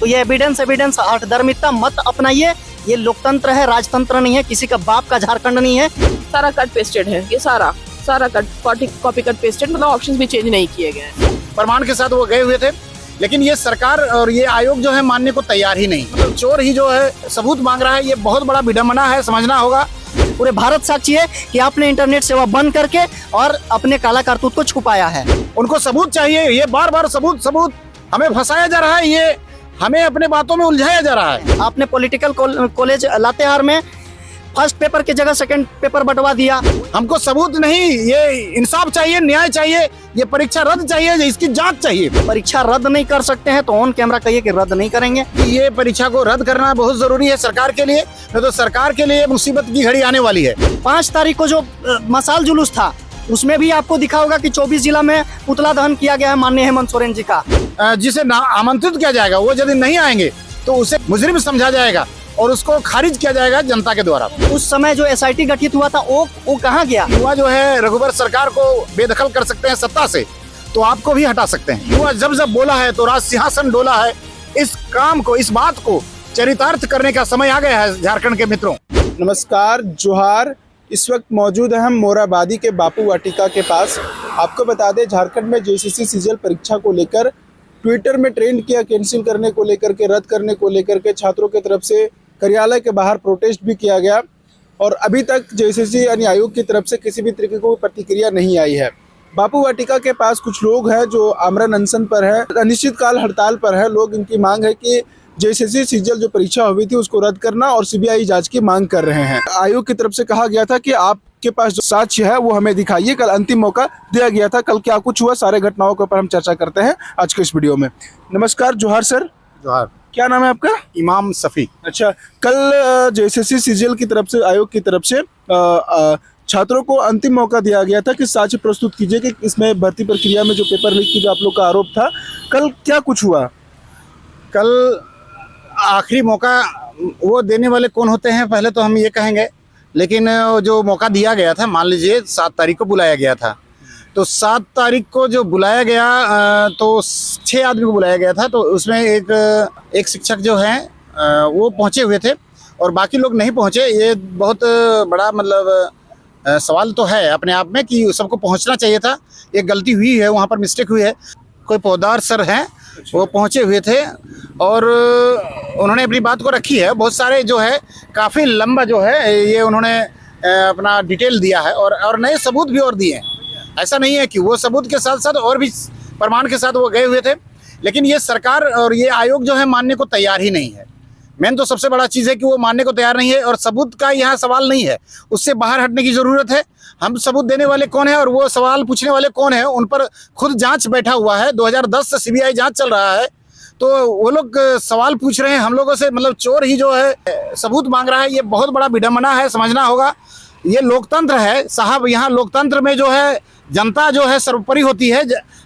तो ये एविडेंस हठधर्मिता मत अपनाइए। ये लोकतंत्र है, राजतंत्र नहीं है, किसी का बाप का झारखंड नहीं है। सारा कट पेस्टेड है, ये सारा कट कॉपी कट पेस्टेड, मतलब ऑप्शंस भी चेंज नहीं किए गए हैं। प्रमाण के साथ वो गए हुए थे, लेकिन ये सरकार और ये आयोग जो है मानने को तैयार ही नहीं। मतलब चोर ही जो है सबूत मांग रहा है, ये बहुत बड़ा विडंबना है, समझना होगा। पूरे भारत साक्षी है कि आपने इंटरनेट सेवा बंद करके और अपने काला कारतूत को छुपाया है। उनको सबूत चाहिए, ये बार बार सबूत हमें फंसाया जा रहा है, ये हमें अपने बातों में उलझाया जा रहा है। आपने पॉलिटिकल कॉलेज लातेहार में फर्स्ट पेपर की जगह सेकंड पेपर बंटवा दिया। हमको सबूत नहीं, ये इंसाफ चाहिए, न्याय चाहिए, ये परीक्षा रद्द चाहिए, इसकी जांच चाहिए। परीक्षा रद्द नहीं कर सकते हैं तो ऑन कैमरा कहिए कि रद्द नहीं करेंगे। ये परीक्षा को रद्द करना बहुत जरूरी है सरकार के लिए, नहीं तो सरकार के लिए मुसीबत की घड़ी आने वाली है। 5 तारीख को जो मसाल जुलूस था उसमें भी आपको दिखा होगा कि 24 जिला में पुतला दहन किया गया है माननीय हेमंत सोरेन जी का। जिसे आमंत्रित किया जाएगा वो यदि नहीं आएंगे तो उसे मुजरिम समझा जाएगा और उसको खारिज किया जाएगा जनता के द्वारा। उस समय जो SIT गठित हुआ था वो कहाँ गया? युवा जो है रघुवर सरकार को बेदखल कर सकते हैं सत्ता से, तो आपको भी हटा सकते हैं। युवा जब बोला है तो राज सिंहासन डोला है। इस काम को, इस बात को चरितार्थ करने का समय आ गया है झारखंड के मित्रों। नमस्कार, जोहार। इस वक्त मौजूद है हम मोराबादी के बापू वाटिका के पास। आपको बता दें, झारखंड में JCC सीजीएल परीक्षा को लेकर ट्विटर में ट्रेंड किया, कैंसिल करने को लेकर के, रद्द करने को लेकर के छात्रों की तरफ से कार्यालय के बाहर प्रोटेस्ट भी किया गया और अभी तक JCC यानी आयोग की तरफ से किसी भी तरीके को प्रतिक्रिया नहीं आई है। बापू वाटिका के पास कुछ लोग हैं जो आमरण अनशन पर है, अनिश्चितकाल हड़ताल पर है। लोग, इनकी मांग है कि JCC सीजीएल जो परीक्षा हुई थी उसको रद्द करना और CBI जांच की मांग कर रहे हैं। आयोग की तरफ से कहा गया था कि आपके पास जो साक्ष्य है वो हमें दिखाइए। कल अंतिम मौका दिया गया था। कल क्या कुछ हुआ, सारे घटनाओं के ऊपर हम चर्चा करते हैं आज के इस वीडियो में। नमस्कार, जोहार सर। जोहार। क्या नाम है आपका? इमाम सफी। अच्छा, कल JCC सीजीएल की तरफ से, आयोग की तरफ से छात्रों को अंतिम मौका दिया गया था कि साक्ष्य प्रस्तुत कीजिए कि इसमें भर्ती प्रक्रिया में जो पेपर लीक की जो आप लोग का आरोप था, कल क्या कुछ हुआ? कल आखिरी मौका वो देने वाले कौन होते हैं पहले तो हम ये कहेंगे, लेकिन जो मौका दिया गया था, मान लीजिए 7 तारीख को बुलाया गया था, तो 7 तारीख को जो बुलाया गया तो 6 आदमी को बुलाया गया था। तो उसमें एक शिक्षक जो हैं वो पहुंचे हुए थे और बाकी लोग नहीं पहुंचे। ये बहुत बड़ा मतलब सवाल तो है अपने आप में कि सबको पहुंचना चाहिए था। एक गलती हुई है, वहाँ पर मिस्टेक हुई है। कोई पौधार सर हैं, वो पहुंचे हुए थे और उन्होंने अपनी बात को रखी है। बहुत सारे जो है काफ़ी लंबा जो है ये उन्होंने अपना डिटेल दिया है और नए सबूत भी और दिए हैं। ऐसा नहीं है कि वो सबूत के साथ साथ और भी प्रमाण के साथ वो गए हुए थे, लेकिन ये सरकार और ये आयोग जो है मानने को तैयार ही नहीं है। मेन तो सबसे बड़ा चीज़ है कि वो मानने को तैयार नहीं है और सबूत का यहाँ सवाल नहीं है, उससे बाहर हटने की ज़रूरत है। हम सबूत देने वाले कौन है और वो सवाल पूछने वाले कौन है, उन पर खुद जांच बैठा हुआ है। 2010 से CBI जांच चल रहा है, तो वो लोग सवाल पूछ रहे हैं हम लोगों से। मतलब चोर ही जो है सबूत मांग रहा है, ये बहुत बड़ा विडंबना है, समझना होगा। ये लोकतंत्र है साहब, यहाँ लोकतंत्र में जो है जनता जो है सर्वोपरि होती है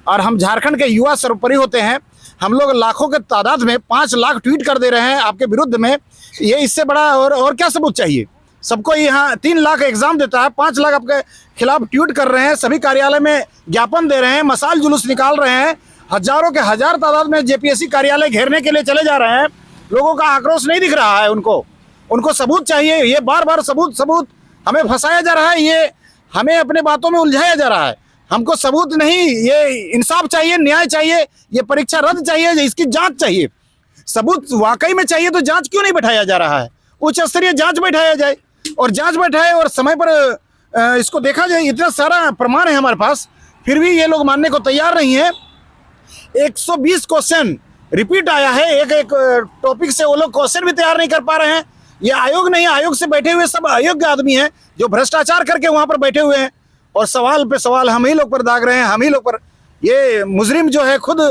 और हम झारखंड के युवा सर्वोपरि होते हैं। हम लोग लाखों के तादाद में 5 लाख ट्वीट कर दे रहे हैं आपके विरुद्ध में। ये इससे बड़ा और क्या सबूत चाहिए? सबको यहाँ 3 लाख एग्जाम देता है, 5 लाख आपके खिलाफ ट्वीट कर रहे हैं, सभी कार्यालय में ज्ञापन दे रहे हैं, मसाल जुलूस निकाल रहे हैं, हजारों के हजार तादाद में JPSC कार्यालय घेरने के लिए चले जा रहे हैं। लोगों का आक्रोश नहीं दिख रहा है, उनको सबूत चाहिए। ये बार बार सबूत हमें फंसाया जा रहा है, ये हमें अपने बातों में उलझाया जा रहा है। हमको सबूत नहीं, ये इंसाफ चाहिए, न्याय चाहिए, ये परीक्षा रद्द चाहिए, इसकी जांच चाहिए। सबूत वाकई में चाहिए तो जांच क्यों नहीं बैठाया जा रहा है? उच्च स्तरीय जांच बैठाया जाए और जांच बैठाए और समय पर इसको देखा जाए। इतना सारा प्रमाण है हमारे पास, फिर भी ये लोग मानने को तैयार नहीं है। 120 क्वेश्चन रिपीट आया है, एक टॉपिक से वो लोग क्वेश्चन भी तैयार नहीं कर पा रहे हैं। ये आयोग नहीं, आयोग से बैठे हुए सब अयोग्य आदमी हैं जो भ्रष्टाचार करके वहां पर बैठे हुए हैं और सवाल पे सवाल हम ही लोग पर दाग रहे हैं, हम ही लोग पर। ये मुजरिम जो है खुद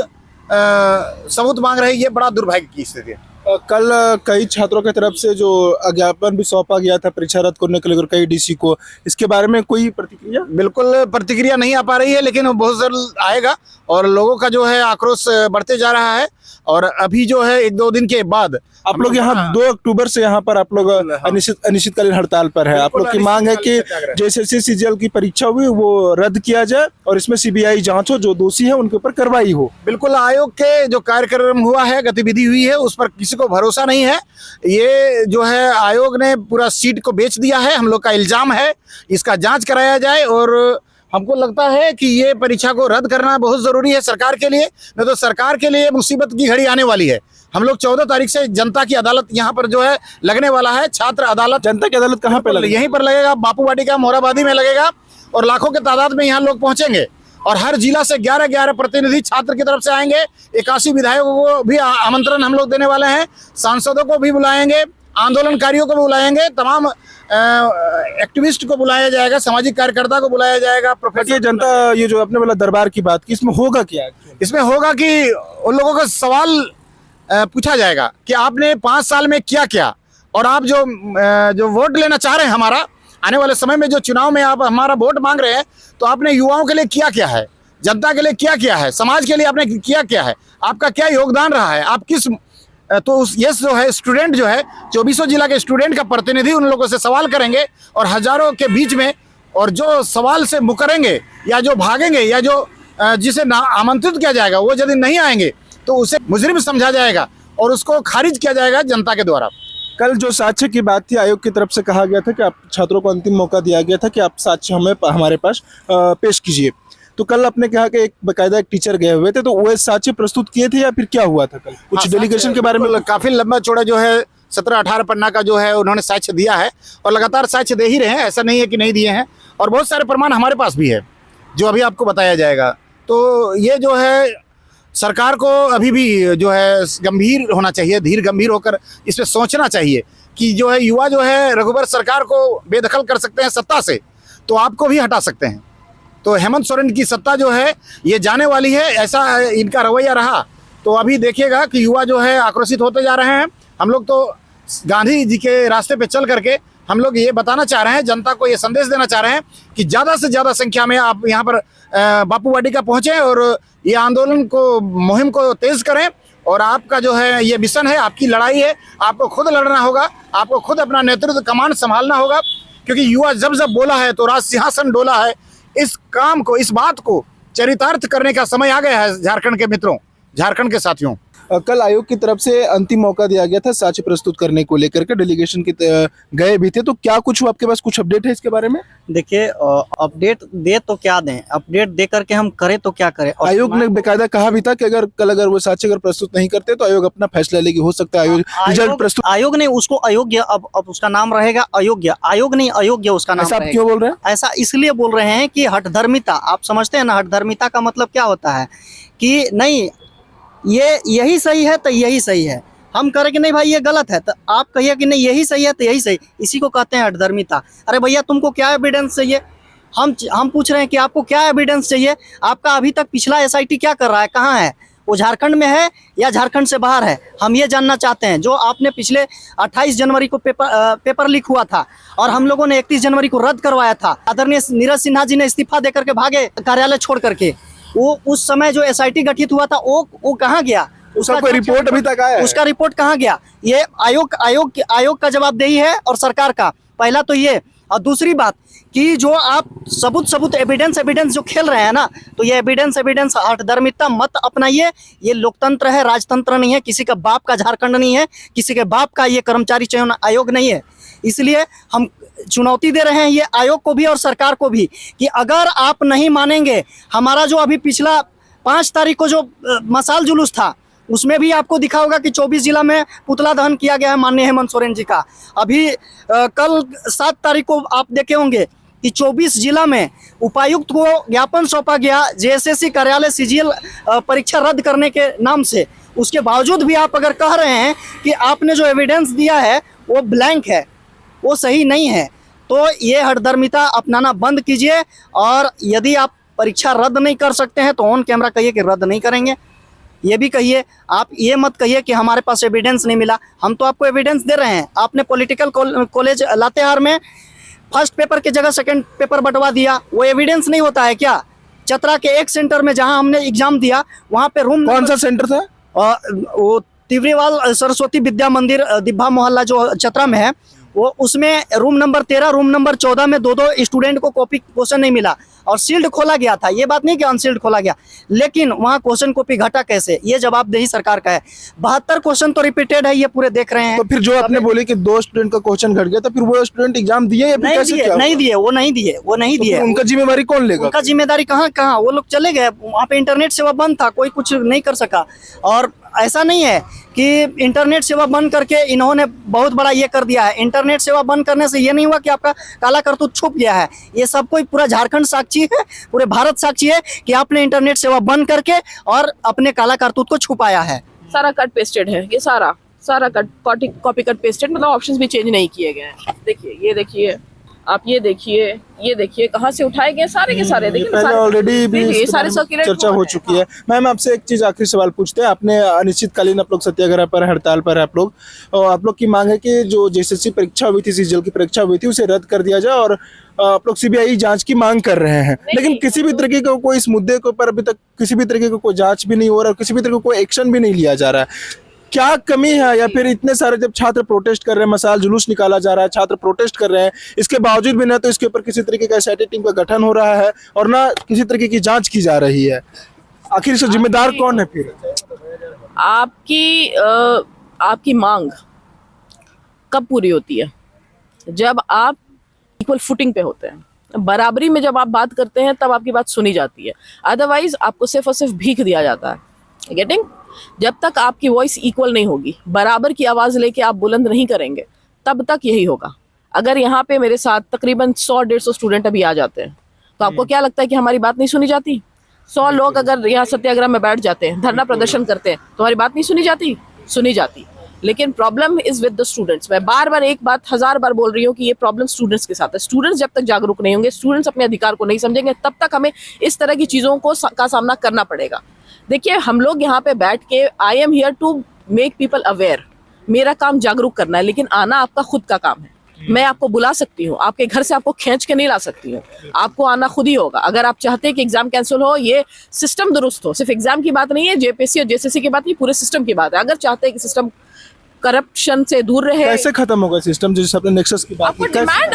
सबूत मांग रहे हैं। ये बड़ा दुर्भाग्य की स्थिति है। कल कई छात्रों की तरफ से जो ज्ञापन भी सौंपा गया था परीक्षा रद्द करने के लिए कई DC को, इसके बारे में कोई प्रतिक्रिया? बिल्कुल प्रतिक्रिया नहीं आ पा रही है, लेकिन बहुत जल्द आएगा और लोगों का जो है आक्रोश बढ़ते जा रहा है। और अभी जो है 1-2 दिन के बाद आप लोग यहाँ 2 अक्टूबर से यहाँ पर आप लोग अनिश्चितकालीन हड़ताल पर है। आप लोग की मांग है कि जेएसएससी सीजीएल की परीक्षा हुई वो रद्द किया जाए और इसमें सीबीआई जांच हो, जो दोषी है उनके ऊपर कार्रवाई हो। बिल्कुल, आयोग के जो कार्यक्रम हुआ है, गतिविधि हुई है, उस पर किसी को भरोसा नहीं है। ये जो है आयोग ने पूरा सीट को बेच दिया है, हम लोग का इल्जाम है, इसका जांच कराया जाए। और हमको लगता है कि ये परीक्षा को रद्द करना बहुत ज़रूरी है सरकार के लिए, नहीं तो सरकार के लिए मुसीबत की घड़ी आने वाली है। हम लोग 14 तारीख से जनता की अदालत यहाँ पर जो है लगने वाला है, छात्र अदालत। जनता की अदालत कहाँ पे लगेगी? यहीं पर लगेगा, बापू वाटिका मोराबादी में लगेगा और लाखों के तादाद में यहाँ लोग पहुँचेंगे और हर जिला से 11-11 प्रतिनिधि छात्र की तरफ से आएंगे। 81 विधायकों को भी आमंत्रण हम लोग देने वाले हैं, सांसदों को भी बुलाएंगे, आंदोलनकारियों को भी बुलाएंगे, तमाम एक्टिविस्ट को बुलाया जाएगा, सामाजिक कार्यकर्ता को बुलाया जाएगा। प्रोफेसर जनता, ये जो आपने बोला दरबार की बात की, इसमें होगा क्या? इसमें होगा कि उन लोगों का सवाल पूछा जाएगा कि आपने 5 साल में क्या किया, और आप जो वोट लेना चाह रहे हैं हमारा, आने वाले समय में जो चुनाव में आप हमारा वोट मांग रहे हैं, तो आपने युवाओं के लिए किया क्या है, जनता के लिए क्या किया है, समाज के लिए आपने किया क्या है, आपका क्या योगदान रहा है, आप किस ये जो है स्टूडेंट जो है 24 जिला के स्टूडेंट का प्रतिनिधि उन लोगों से सवाल करेंगे और हजारों के बीच में, और जो सवाल से मुकरेंगे या जो भागेंगे या जो जिसे आमंत्रित किया जाएगा वो यदि नहीं आएंगे तो उसे मुजरिम समझा जाएगा और उसको खारिज किया जाएगा जनता के द्वारा। कल जो साक्ष्य की बात थी, आयोग की तरफ से कहा गया था कि आप छात्रों को अंतिम मौका दिया गया था कि आप साक्ष्य हमारे पास पेश कीजिए। तो कल आपने कहा कि एक बकायदा एक टीचर गए हुए थे, तो वो साक्ष्य प्रस्तुत किए थे या फिर क्या हुआ था कल? कुछ डेलीगेशन के बारे में काफी लंबा चौड़ा जो है 17-18 पन्ना का जो है उन्होंने साक्ष्य दिया है और लगातार साक्ष्य दे ही रहे हैं, ऐसा नहीं है कि नहीं दिए हैं, और बहुत सारे प्रमाण हमारे पास भी है जो अभी आपको बताया जाएगा। तो ये जो है सरकार को अभी भी जो है गंभीर होना चाहिए, धीर गंभीर होकर इस पर सोचना चाहिए कि जो है युवा जो है रघुबर सरकार को बेदखल कर सकते हैं सत्ता से, तो आपको भी हटा सकते हैं। तो हेमंत सोरेन की सत्ता जो है ये जाने वाली है, ऐसा इनका रवैया रहा तो अभी देखिएगा कि युवा जो है आक्रोशित होते जा रहे हैं। हम लोग तो गांधी जी के रास्ते पे चल करके हम लोग ये बताना चाह रहे हैं, जनता को ये संदेश देना चाह रहे हैं कि ज़्यादा से ज़्यादा संख्या में आप यहाँ पर बापू वाटिका पहुँचें और ये आंदोलन को, मुहिम को तेज़ करें। और आपका जो है ये मिशन है, आपकी लड़ाई है, आपको खुद लड़ना होगा, आपको खुद अपना नेतृत्व कमान संभालना होगा, क्योंकि युवा जब जब बोला है तो राज सिंहासन डोला है। इस काम को, इस बात को चरितार्थ करने का समय आ गया है झारखंड के मित्रों, झारखंड के साथियों। कल आयोग की तरफ से अंतिम मौका दिया गया था साक्ष्य प्रस्तुत करने को लेकर के, डेलीगेशन की गए भी थे, तो क्या कुछ आपके पास कुछ अपडेट है इसके बारे में? देखिए, अपडेट दे तो क्या दें, अपडेट दे करके हम करें तो क्या करें। आयोग ने बेकायदा कहा भी था कि अगर वो साक्ष्य अगर प्रस्तुत नहीं करते तो आयोग अपना फैसला लेगी। हो सकता है रिजल्ट प्रस्तुत, आयोग ने उसको अयोग्य, अब उसका नाम रहेगा अयोग्य, आयोग नहीं अयोग्य उसका नाम। ऐसा आप क्यों बोल रहे हैं? ऐसा इसलिए बोल रहे हैं कि हठधर्मिता, आप समझते हैं ना, हठधर्मिता का मतलब क्या होता है कि नहीं ये यही सही है तो यही सही है, हम करें कि नहीं भाई ये गलत है तो आप कहिए कि नहीं यही सही है तो यही सही, इसी को कहते हैं हठधर्मिता। अरे भैया तुमको क्या एविडेंस चाहिए, हम पूछ रहे हैं कि आपको क्या एविडेंस चाहिए, आपका अभी तक पिछला एसआईटी क्या कर रहा है, कहाँ है वो, झारखंड में है या झारखंड से बाहर है, हम ये जानना चाहते हैं। जो आपने पिछले 28 जनवरी को पेपर लीक हुआ था और हम लोगों ने 31 जनवरी को रद्द करवाया था, आदरणीय नीरज सिन्हा जी ने इस्तीफा देकर के भागे कार्यालय छोड़ करके, वो उस समय जो एसआईटी गठित हुआ था वो कहाँ गया, उसका कोई रिपोर्ट अभी तक आया है? उसका रिपोर्ट कहाँ गया? ये आयोग का जवाबदेही है और सरकार का, पहला तो ये। और दूसरी बात कि जो आप सबूत एविडेंस जो खेल रहे हैं ना, तो ये एविडेंस हठधर्मिता मत अपनाइए। ये लोकतंत्र है, राजतंत्र नहीं है, किसी का बाप का झारखंड नहीं है, किसी के बाप का ये कर्मचारी चयन आयोग नहीं है। इसलिए हम चुनौती दे रहे हैं ये आयोग को भी और सरकार को भी कि अगर आप नहीं मानेंगे, हमारा जो अभी पिछला 5 तारीख को जो मसाल जुलूस था उसमें भी आपको दिखा होगा कि 24 जिला में पुतला दहन किया गया है माननीय हेमंत सोरेन जी का। अभी कल 7 तारीख को आप देखे होंगे कि 24 जिला में उपायुक्त को ज्ञापन सौंपा गया जेएसएससी कार्यालय सीजीएल परीक्षा रद्द करने के नाम से। उसके बावजूद भी आप अगर कह रहे हैं कि आपने जो एविडेंस दिया है वो ब्लैंक है, वो सही नहीं है, तो ये हठधर्मिता अपनाना बंद कीजिए। और यदि आप परीक्षा रद्द नहीं कर सकते हैं तो ऑन कैमरा कहिए कि रद्द नहीं करेंगे, ये भी कहिए। आप ये मत कहिए कि हमारे पास एविडेंस नहीं मिला, हम तो आपको एविडेंस दे रहे हैं। आपने पॉलिटिकल कॉलेज लातेहार में फर्स्ट पेपर की जगह सेकंड पेपर बंटवा दिया, वो एविडेंस नहीं होता है क्या? चतरा के एक सेंटर में जहां हमने एग्जाम दिया वहां पे रूम, कौन सा सेंटर था? वो तिवरीवाल सरस्वती विद्या मंदिर दिब्बा मोहल्ला जो चतरा में है, वो उसमें रूम नंबर 13 रूम नंबर 14 में दो स्टूडेंट को कॉपी क्वेश्चन नहीं मिला और सील्ड खोला गया था। ये बात नहीं कि अनसील्ड खोला गया, लेकिन वहाँ क्वेश्चन कॉपी घटा कैसे, ये जवाबदेही सरकार का है। 72 क्वेश्चन तो रिपीटेड है, ये पूरे देख रहे हैं। तो फिर जो आपने बोले कि 2 स्टूडेंट का क्वेश्चन घट गया, तो फिर वो स्टूडेंट एग्जाम दिए या फिर नहीं कैसे दिए, क्या नहीं हुआ? दिए, वो नहीं दिए, वो नहीं तो दिए। फिर उनका जिम्मेवारी कौन लेगा? उनका जिम्मेदारी कहाँ, वो लोग चले गए, वहाँ पे इंटरनेट सेवा बंद था, कोई कुछ नहीं कर सका। और ऐसा नहीं है कि इंटरनेट सेवा बंद करके इन्होंने बहुत बड़ा ये कर दिया है। इंटरनेट सेवा बंद करने से ये नहीं हुआ कि आपका काला करतूत छुप गया है। ये सब कोई पूरा झारखंड साक्षी है, पूरे भारत साक्षी है कि आपने इंटरनेट सेवा बंद करके और अपने काला करतूत को छुपाया है। सारा कट पेस्टेड है, ये सारा कट कॉपी कट पेस्टेड, मतलब ऑप्शंस भी चेंज नहीं किए गए हैं। देखिए, ये देखिए, आप ये देखिए कहाँ से उठाए गए सारे के सारे। देखिए पहले ऑलरेडी भी ये इसके सारे बारे में सर्कुलेट चर्चा हो चुकी है। मैम, आपसे एक चीज आखिरी सवाल पूछते हैं। आपने अनिश्चितकालीन आप लोग सत्याग्रह पर, हड़ताल पर है आप लोग, और आप लोग की मांग है कि जो जेएसएससी परीक्षा हुई थी, सीजीएल की परीक्षा हुई थी, उसे रद्द कर दिया जाए, और आप लोग सीबीआई जांच की मांग कर रहे हैं। लेकिन किसी भी तरीके का कोई इस मुद्दे के ऊपर अभी तक किसी भी तरीके का कोई जांच भी नहीं हो रहा है, किसी भी तरह का कोई एक्शन भी नहीं लिया जा रहा है। क्या कमी है? या फिर इतने सारे जब छात्र प्रोटेस्ट कर रहे हैं, मसाल जुलूस निकाला जा रहा है, छात्र प्रोटेस्ट कर रहे हैं, इसके बावजूद भी ना तो इसके ऊपर किसी तरीके का एसआईटी टीम का गठन हो रहा है और ना किसी तरीके की जांच की जा रही है। आखिर इसका जिम्मेदार कौन है फिर? आपकी मांग कब पूरी होती है? जब आप इक्वल फुटिंग पे होते हैं, बराबरी में जब आप बात करते हैं, तब आपकी बात सुनी जाती है। अदरवाइज आपको सिर्फ और सिर्फ भीख दिया जाता है। गेटिंग? जब तक आपकी वॉइस इक्वल नहीं होगी, बराबर की आवाज लेके आप बुलंद नहीं करेंगे, तब तक यही होगा। अगर यहाँ पे मेरे साथ तकरीबन 100-150 स्टूडेंट अभी आ जाते हैं, तो आपको क्या लगता है कि हमारी बात नहीं सुनी जाती? 100 लोग अगर यहाँ सत्याग्रह में बैठ जाते हैं, धरना प्रदर्शन करते हैं, तो हमारी बात नहीं सुनी जाती? सुनी जाती। लेकिन problem is with the students. मैं बार बार एक बात 1000 बार बोल रही हूँ कि ये प्रॉब्लम स्टूडेंट्स के साथ है। स्टूडेंट्स जब तक जागरूक नहीं होंगे, स्टूडेंट्स अपने अधिकार को नहीं समझेंगे, तब तक हमें इस तरह की चीजों का सामना करना पड़ेगा। देखिए, हम लोग यहाँ पे बैठ के, I am here to make people aware. मेरा काम जागरूक करना है, लेकिन आना आपका खुद का काम है। मैं आपको बुला सकती हूँ, आपके घर से आपको खींच के नहीं ला सकती हूँ, आपको आना खुद ही होगा। अगर आप चाहते हैं कि एग्जाम कैंसिल हो, ये सिस्टम दुरुस्त हो, सिर्फ एग्जाम की बात नहीं है, जेपीएससी और जेएसएससी की बात नहीं, पूरे सिस्टम की बात है। अगर चाहते हैं कि सिस्टम करप्शन से दूर रहे, कैसे खत्म होगा सिस्टम? जैसे आपने नेक्सस की बात की,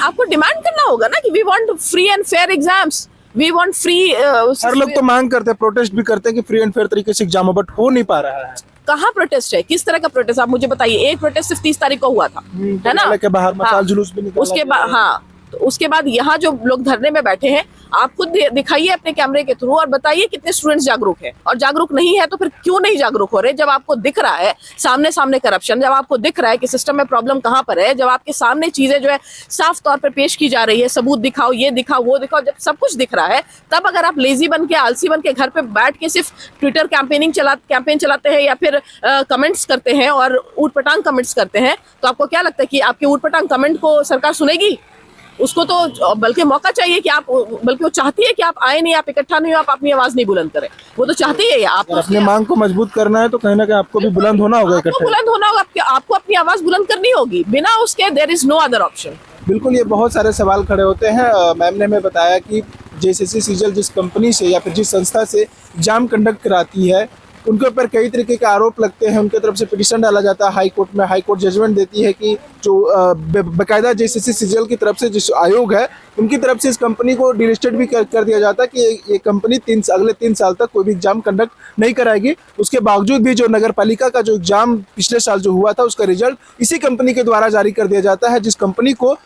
आपको डिमांड करना होगा ना कि we want free and fair exams, we want free. हर लोग तो मांग करते हैं, प्रोटेस्ट भी करते हैं कि फ्री एंड फेयर तरीके से एग्जाम हो, बट हो नहीं पा रहा है। कहाँ प्रोटेस्ट है? किस तरह का प्रोटेस्ट? आप मुझे बताइए। एक प्रोटेस्ट सिर्फ 30 तारीख को हुआ था, है ना? के बाहर मसाल जुलूस भी निकाला उसके बाद, हाँ, तो उसके बाद यहाँ जो लोग धरने में बैठे हैं, आप खुद दिखाइए अपने कैमरे के थ्रू और बताइए कितने स्टूडेंट्स जागरूक हैं। और जागरूक नहीं है तो फिर क्यों नहीं जागरूक हो रहे? जब आपको दिख रहा है सामने सामने करप्शन, जब आपको दिख रहा है कि सिस्टम में प्रॉब्लम कहाँ पर है, जब आपके सामने चीजें जो है साफ तौर पर पेश की जा रही है, सबूत दिखाओ, ये दिखाओ, वो दिखाओ, जब सब कुछ दिख रहा है, तब अगर आप लेजी बन के, आलसी बन के घर पे बैठ के सिर्फ ट्विटर कैंपेन चलाते हैं या फिर कमेंट्स करते हैं और ऊटपटांग कमेंट्स करते हैं, तो आपको क्या लगता है कि आपके ऊटपटांग कमेंट को सरकार सुनेगी? उसको तो बल्कि मौका चाहिए कि आप, बल्कि वो चाहती है कि आप आए नहीं, आप इकट्ठा नहीं हो, आप अपनी आवाज नहीं बुलंद करें। वो तो चाहती है आप अपने मांग को मजबूत करना है, तो कहीं ना कहीं आपको भी बुलंद होना होगा, आपको बुलंद होना होगा, आपको अपनी आवाज बुलंद करनी होगी। बिना उसके there is no other option. बिल्कुल, ये बहुत सारे सवाल खड़े होते हैं। मैम ने हमें बताया कि जेएसएससी सीजीएल जिस कंपनी से या फिर जिस संस्था से एग्जाम कंडक्ट कराती है, उनके ऊपर कई तरीके के आरोप लगते हैं। उनके तरफ से पिटीशन डाला जाता है हाई कोर्ट में, हाई कोर्ट जजमेंट देती है कि जो बाकायदा जेएसएससी सीजीएल की तरफ से जिस आयोग है, उनकी तरफ से इस कंपनी को डिलिस्टेड भी कर दिया जाता है कि ये कंपनी अगले 3 साल तक कोई भी एग्जाम कंडक्ट नहीं कराएगी। उसके बावजूद भी जो नगर पालिका का जो एग्जाम पिछले साल जो हुआ था, उसका रिजल्ट इसी कंपनी के द्वारा जारी कर दिया जाता है, जिस कंपनी को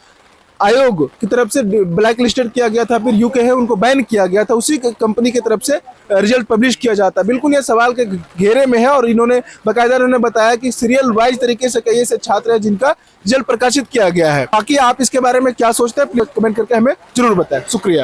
आयोग की तरफ से ब्लैक लिस्टेड किया गया था, फिर यूके है उनको बैन किया गया था, उसी कंपनी की तरफ से रिजल्ट पब्लिश किया जाता है। बिल्कुल ये सवाल के घेरे में है और इन्होंने बाकायदा बताया कि सीरियल वाइज तरीके से कई ऐसे छात्र हैं जिनका रिजल्ट प्रकाशित किया गया है। बाकी आप इसके बारे में क्या सोचते हैं, प्लीज कमेंट करके हमें जरूर बताएं। शुक्रिया।